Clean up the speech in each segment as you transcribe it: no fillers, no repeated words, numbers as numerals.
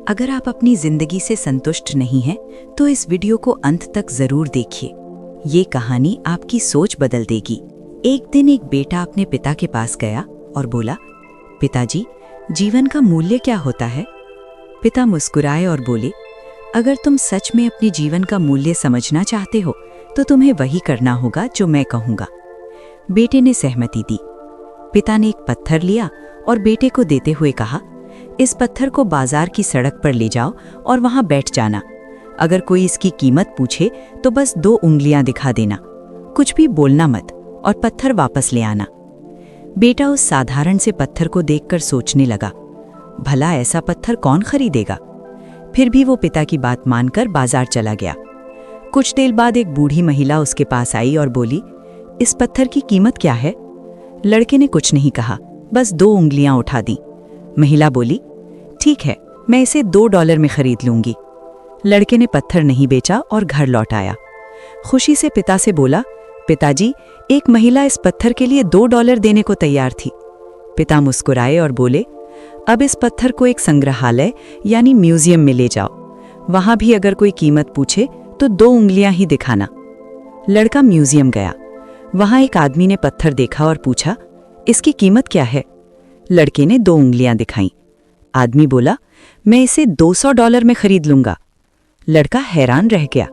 अगर आप अपनी जिंदगी से संतुष्ट नहीं हैं, तो इस वीडियो को अंत तक जरूर देखिए। ये कहानी आपकी सोच बदल देगी। एक दिन एक बेटा अपने पिता के पास गया और बोला, पिताजी, जीवन का मूल्य क्या होता है? पिता मुस्कुराए और बोले, अगर तुम सच में अपने जीवन का मूल्य समझना चाहते हो तो तुम्हें वही करना होगा जो मैं कहूँगा। बेटे ने सहमति दी। पिता ने एक पत्थर लिया और बेटे को देते हुए कहा, इस पत्थर को बाजार की सड़क पर ले जाओ और वहां बैठ जाना। अगर कोई इसकी कीमत पूछे तो बस 2 उंगलियां दिखा देना, कुछ भी बोलना मत और पत्थर वापस ले आना। बेटा उस साधारण से पत्थर को देखकर सोचने लगा, भला ऐसा पत्थर कौन खरीदेगा? फिर भी वो पिता की बात मानकर बाजार चला गया। कुछ देर बाद एक बूढ़ी महिला उसके पास आई और बोली, इस पत्थर की कीमत क्या है? लड़के ने कुछ नहीं कहा, बस 2 उंगलियां उठा दी। महिला बोली, ठीक है, मैं इसे $2 में खरीद लूंगी। लड़के ने पत्थर नहीं बेचा और घर लौट आया। खुशी से पिता से बोला, पिताजी, एक महिला इस पत्थर के लिए $2 देने को तैयार थी। पिता मुस्कुराए और बोले, अब इस पत्थर को एक संग्रहालय यानी म्यूजियम में ले जाओ। वहां भी अगर कोई कीमत पूछे तो 2 उंगलियां ही दिखाना। लड़का म्यूजियम गया। वहां एक आदमी ने पत्थर देखा और पूछा, इसकी कीमत क्या है? लड़के ने 2 उंगलियां दिखाईं। आदमी बोला, मैं इसे $200 में खरीद लूंगा। लड़का हैरान रह गया।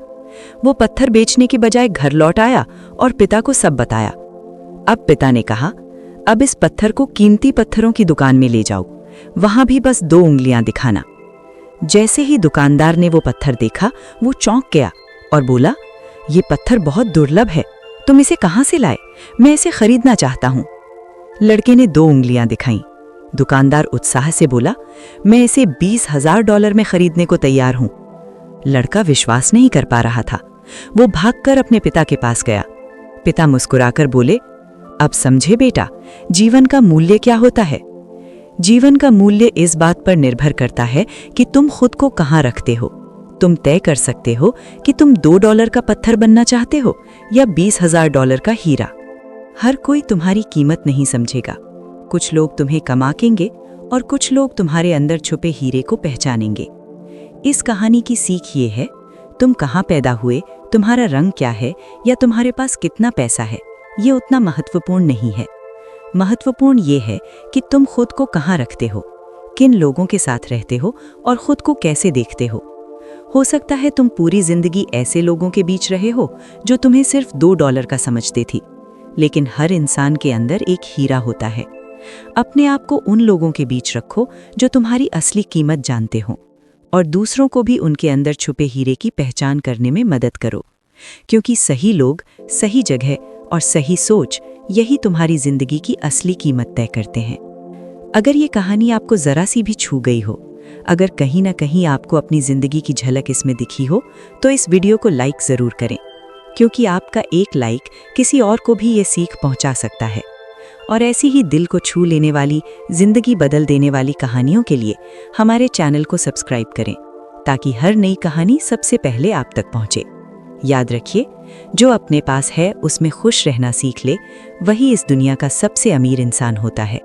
वो पत्थर बेचने के बजाय घर लौट आया और पिता को सब बताया। अब पिता ने कहा, अब इस पत्थर को कीमती पत्थरों की दुकान में ले जाओ, वहां भी बस 2 उंगलियां दिखाना। जैसे ही दुकानदार ने वो पत्थर देखा, वो चौंक गया और बोला, ये पत्थर बहुत दुर्लभ है, तुम इसे कहां से लाए? मैं इसे खरीदना चाहता हूं। लड़के ने 2 उंगलियां दिखाईं। दुकानदार उत्साह से बोला, मैं इसे $20,000 में खरीदने को तैयार हूं। लड़का विश्वास नहीं कर पा रहा था। वो भागकर अपने पिता के पास गया। पिता मुस्कुराकर बोले, अब समझे बेटा, जीवन का मूल्य क्या होता है? जीवन का मूल्य इस बात पर निर्भर करता है कि तुम खुद को कहां रखते हो। तुम तय कर सकते हो कि तुम $2 का पत्थर बनना चाहते हो या $20,000 का हीरा। हर कोई तुम्हारी कीमत नहीं समझेगा। कुछ लोग तुम्हें कमाकेंगे और कुछ लोग तुम्हारे अंदर छुपे हीरे को पहचानेंगे। इस कहानी की सीख ये है, तुम कहाँ पैदा हुए, तुम्हारा रंग क्या है या तुम्हारे पास कितना पैसा है, ये उतना महत्वपूर्ण नहीं है। महत्वपूर्ण ये है कि तुम खुद को कहाँ रखते हो, किन लोगों के साथ रहते हो और खुद को कैसे देखते हो। हो सकता है तुम पूरी जिंदगी ऐसे लोगों के बीच रहे हो जो तुम्हें सिर्फ $2 का समझते थे, लेकिन हर इंसान के अंदर एक हीरा होता है। अपने आप को उन लोगों के बीच रखो जो तुम्हारी असली कीमत जानते हो और दूसरों को भी उनके अंदर छुपे हीरे की पहचान करने में मदद करो, क्योंकि सही लोग, सही जगह और सही सोच, यही तुम्हारी जिंदगी की असली कीमत तय करते हैं। अगर ये कहानी आपको जरा सी भी छू गई हो, अगर कहीं ना कहीं आपको अपनी जिंदगी की झलक इसमें दिखी हो, तो इस वीडियो को लाइक जरूर करें, क्योंकि आपका एक लाइक किसी और को भी ये सीख पहुंचा सकता है। और ऐसी ही दिल को छू लेने वाली, जिंदगी बदल देने वाली कहानियों के लिए हमारे चैनल को सब्सक्राइब करें, ताकि हर नई कहानी सबसे पहले आप तक पहुंचे। याद रखिए, जो अपने पास है उसमें खुश रहना सीख ले, वही इस दुनिया का सबसे अमीर इंसान होता है।